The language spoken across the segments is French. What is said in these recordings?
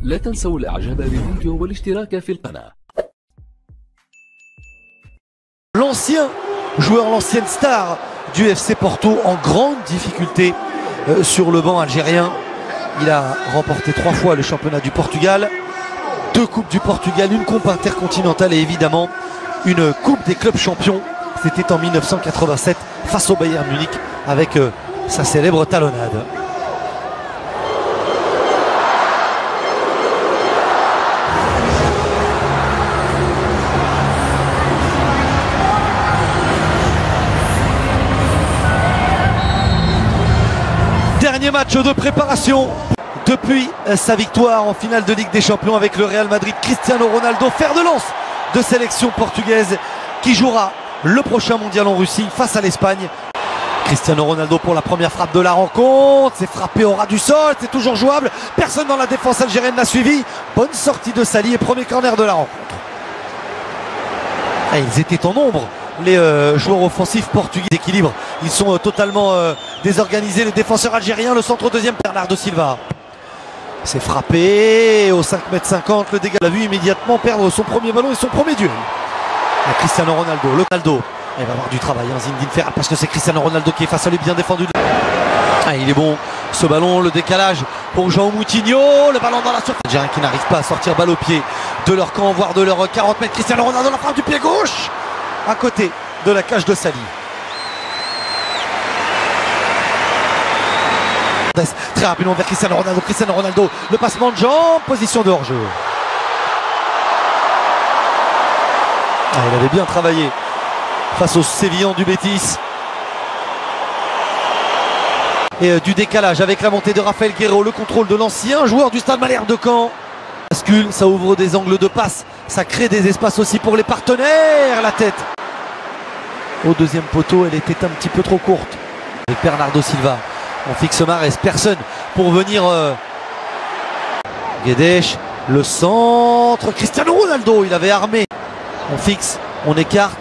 لا تنسوا الإعجاب بالفيديو والاشتراك في القناة. L'ancien joueur, l'ancienne star du FC Porto en grande difficulté sur le banc algérien. Il a remporté 3 fois le championnat du Portugal, 2 coupes du Portugal, une coupe intercontinentale et évidemment une coupe des clubs champions. C'était en 1987 face au Bayern Munich avec sa célèbre talonnade. Dernier match de préparation depuis sa victoire en finale de Ligue des Champions avec le Real Madrid. Cristiano Ronaldo, fer de lance de sélection portugaise qui jouera le prochain mondial en Russie face à l'Espagne. Cristiano Ronaldo pour la première frappe de la rencontre, c'est frappé au ras du sol, c'est toujours jouable, personne dans la défense algérienne n'a suivi. Bonne sortie de Sali et premier corner de la rencontre. Et ils étaient en nombre, les joueurs offensifs portugais d'équilibre. Ils sont totalement désorganisés, les défenseurs algériens. Le centre deuxième, Bernardo Silva. C'est frappé au 5,50 m, le dégât. Il a vu immédiatement perdre son premier ballon et son premier duel. Et Cristiano Ronaldo, il va avoir du travail, hein, Zinedine Ferrat, parce que c'est Cristiano Ronaldo qui est face à lui, bien défendu. Ah, il est bon, ce ballon, le décalage pour João Moutinho, le ballon dans la surface. Algériens qui n'arrivent pas à sortir balle au pied de leur camp, voire de leur 40 mètres. Cristiano Ronaldo, la frappe du pied gauche, à côté de la cage de Sali. Très rapidement vers Cristiano Ronaldo, le passement de jambes, position de hors-jeu. Ah, il avait bien travaillé face aux Sévillans du Betis. Et du décalage avec la montée de Rafael Guerreiro, le contrôle de l'ancien joueur du Stade Malherbe de Caen. Bascule, ça ouvre des angles de passe, ça crée des espaces aussi pour les partenaires. La tête au deuxième poteau, elle était un petit peu trop courte. Avec Bernardo Silva, on fixe Mahrez, personne pour venir. Guedes, le centre, Cristiano Ronaldo, il avait armé. On fixe, on écarte.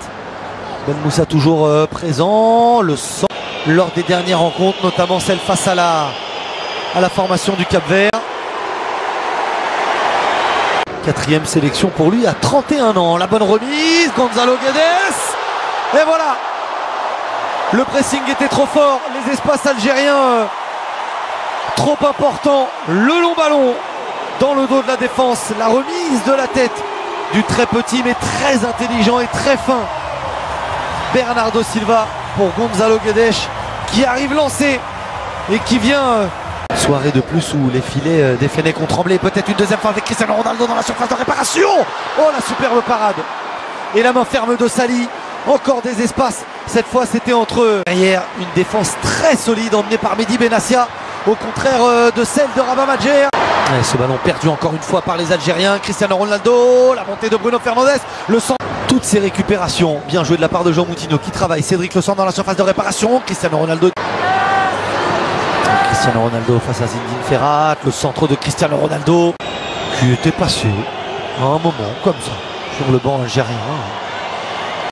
Ben Moussa toujours présent. Le centre lors des dernières rencontres, notamment celle face à la formation du Cap-Vert. 4e sélection pour lui à 31 ans. La bonne remise, Gonzalo Guedes. Et voilà. Le pressing était trop fort, les espaces algériens trop importants. Le long ballon dans le dos de la défense. La remise de la tête du très petit mais très intelligent et très fin Bernardo Silva pour Gonzalo Guedes qui arrive lancé et qui vient. Soirée de plus où les filets des Fennecs ont tremblé. Peut-être une deuxième fois avec Cristiano Ronaldo dans la surface de réparation. Oh, la superbe parade. Et la main ferme de Sali. Encore des espaces. Cette fois c'était entre eux. Derrière une défense très solide emmenée par Mehdi Benassia. Au contraire de celle de Rabat Madjer. Et ce ballon perdu encore une fois par les Algériens. Cristiano Ronaldo, la montée de Bruno Fernandes, le centre. Toutes ces récupérations, bien joué de la part de João Moutinho qui travaille. Cédric Le centre dans la surface de réparation. Cristiano Ronaldo face à Zinedine Ferrat. Le centre de Cristiano Ronaldo qui était passé à un moment comme ça sur le banc algérien.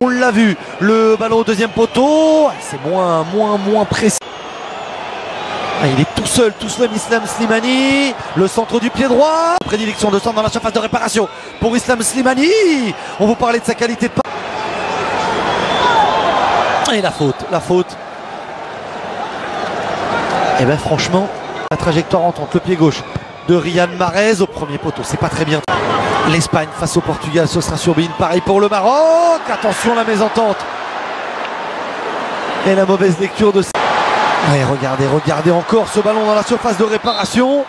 On l'a vu, le ballon au deuxième poteau, c'est moins précis. Ah, il est tout seul Islam Slimani, le centre du pied droit, prédilection de centre dans la surface de réparation pour Islam Slimani. On vous parlait de sa qualité de passe. Et la faute. Et bien franchement, la trajectoire entre le pied gauche de Riyad Mahrez au premier poteau, c'est pas très bien. L'Espagne face au Portugal, ce sera sur Bein. Pareil pour le Maroc. Attention la mésentente. Et la mauvaise lecture de... Ouais, regardez encore ce ballon dans la surface de réparation.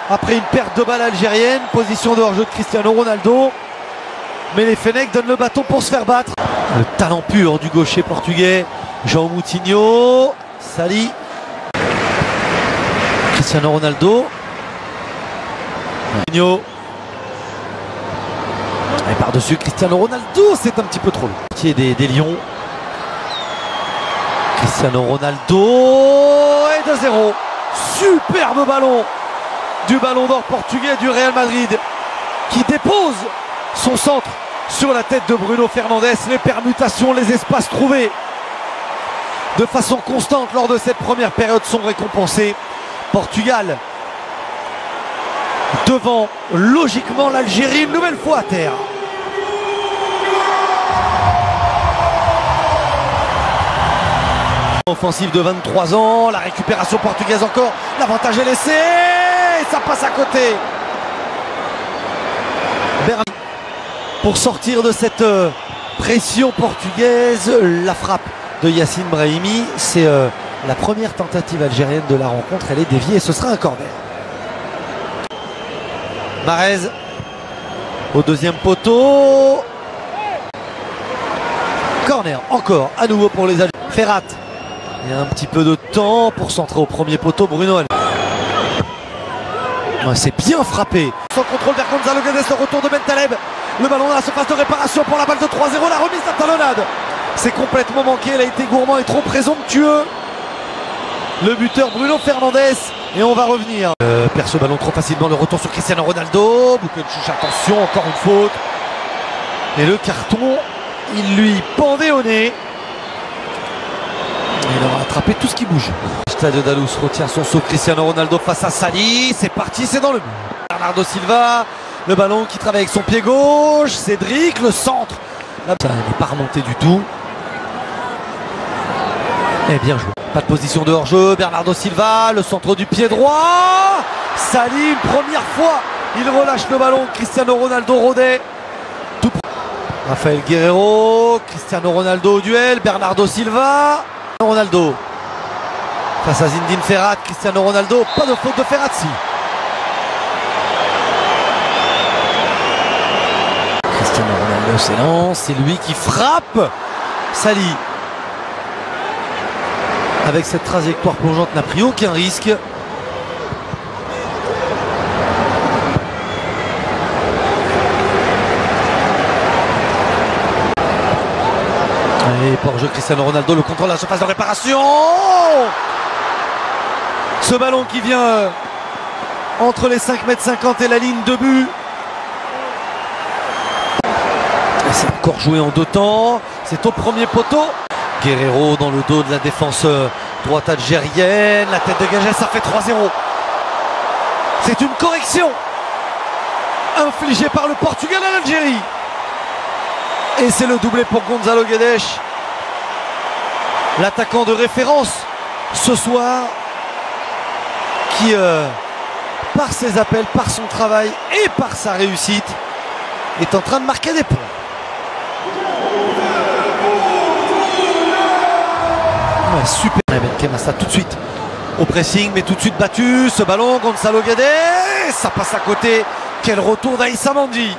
Après une perte de balle algérienne. Position de hors-jeu de Cristiano Ronaldo. Mais les Fennecs donnent le bâton pour se faire battre. Le talent pur du gaucher portugais. João Moutinho. Sali. Cristiano Ronaldo. Moutinho. Et par-dessus Cristiano Ronaldo, c'est un petit peu trop long. Des Lions. Cristiano Ronaldo et 2-0. Superbe ballon du ballon d'or portugais du Real Madrid qui dépose son centre sur la tête de Bruno Fernandes. Les permutations, les espaces trouvés de façon constante lors de cette première période sont récompensés. Portugal devant logiquement l'Algérie une nouvelle fois à terre. Offensive de 23 ans, la récupération portugaise encore, l'avantage est laissé, et ça passe à côté. Berami pour sortir de cette pression portugaise, la frappe de Yacine Brahimi, c'est la première tentative algérienne de la rencontre, elle est déviée et ce sera un corner. Mahrez au deuxième poteau. Corner encore à nouveau pour les Algériens. Ferrat. Il y a un petit peu de temps pour centrer au premier poteau. Bruno. C'est bien frappé. Sans contrôle vers Gonzalo Guedes, le retour de Bentaleb. Le ballon dans la surface de réparation pour la balle de 3-0. La remise, la talonnade. C'est complètement manqué. Elle a été gourmand et trop présomptueux. Le buteur Bruno Fernandes. Et on va revenir. Perd ce ballon trop facilement. Le retour sur Cristiano Ronaldo. Bouquet de chouche, attention, encore une faute. Et le carton, il lui pendait au nez. Il aura attrapé tout ce qui bouge. Stadio da Luz retient son saut. Cristiano Ronaldo face à Sali. C'est parti, c'est dans le but. Bernardo Silva. Le ballon qui travaille avec son pied gauche. Cédric, le centre. Là, ça n'est pas remonté du tout. Et bien joué. Pas de position de hors-jeu. Bernardo Silva, le centre du pied droit. Sali, une première fois. Il relâche le ballon. Cristiano Ronaldo rodait. Tout. Rafael Guerreiro. Cristiano Ronaldo au duel. Bernardo Silva. Ronaldo face à Zinedine Ferrat. Cristiano Ronaldo, pas de faute de Ferrazzi. Cristiano Ronaldo s'élance, c'est lui qui frappe. Sali avec cette trajectoire plongeante n'a pris aucun risque. Et pour jeu Cristiano Ronaldo, le contrôle de la surface de réparation. Ce ballon qui vient entre les 5,50 m et la ligne de but. C'est encore joué en deux temps. C'est au premier poteau. Guerreiro dans le dos de la défense droite algérienne. La tête dégagée, ça fait 3-0. C'est une correction infligée par le Portugal à l'Algérie. Et c'est le doublé pour Gonzalo Guedes, l'attaquant de référence ce soir, qui par ses appels, par son travail et par sa réussite est en train de marquer des points. Ouais, super. Benkhema, ça tout de suite au pressing, mais tout de suite battu. Ce ballon, Gonzalo Guedes, ça passe à côté. Quel retour d'Aïssa Mandi.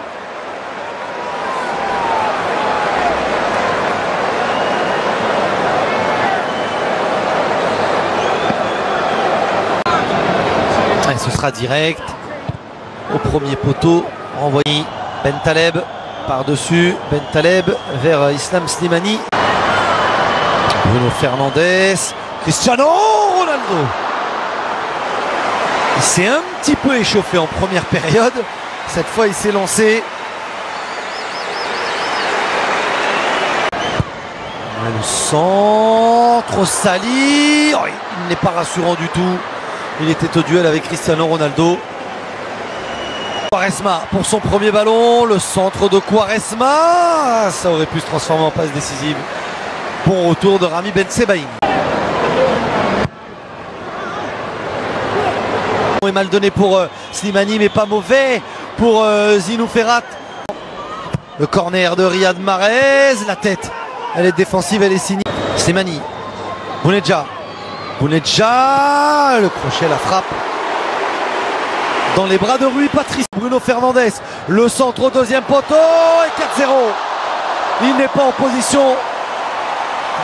Ce sera direct au premier poteau, renvoyé Bentaleb par-dessus, Bentaleb vers Islam Slimani. Bruno Fernandes, Cristiano Ronaldo. Il s'est un petit peu échauffé en première période, cette fois il s'est lancé. Le centre, Sali, oh, il n'est pas rassurant du tout. Il était au duel avec Cristiano Ronaldo. Quaresma pour son premier ballon. Le centre de Quaresma. Ça aurait pu se transformer en passe décisive. Bon retour de Rami Bensebaini. Il est mal donné pour Slimani, mais pas mauvais pour Zinou Ferrat. Le corner de Riyad Mahrez. La tête, elle est défensive, elle est signée. Slimani. Bounedjah. Bounedjah, le crochet, la frappe dans les bras de Rui Patricio. Bruno Fernandes, le centre au deuxième poteau et 4-0. Il n'est pas en position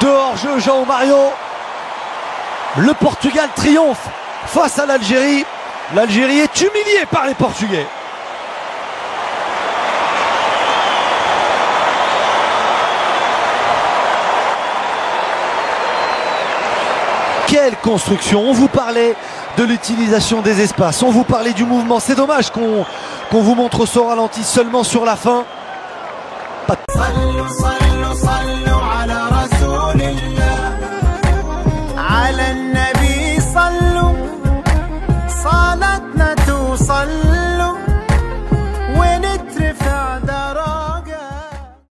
de hors-jeu, João Mario. Le Portugal triomphe face à l'Algérie. L'Algérie est humiliée par les Portugais. Quelle construction! On vous parlait de l'utilisation des espaces, on vous parlait du mouvement. C'est dommage qu'on vous montre ce ralenti seulement sur la fin. Pas de... faire un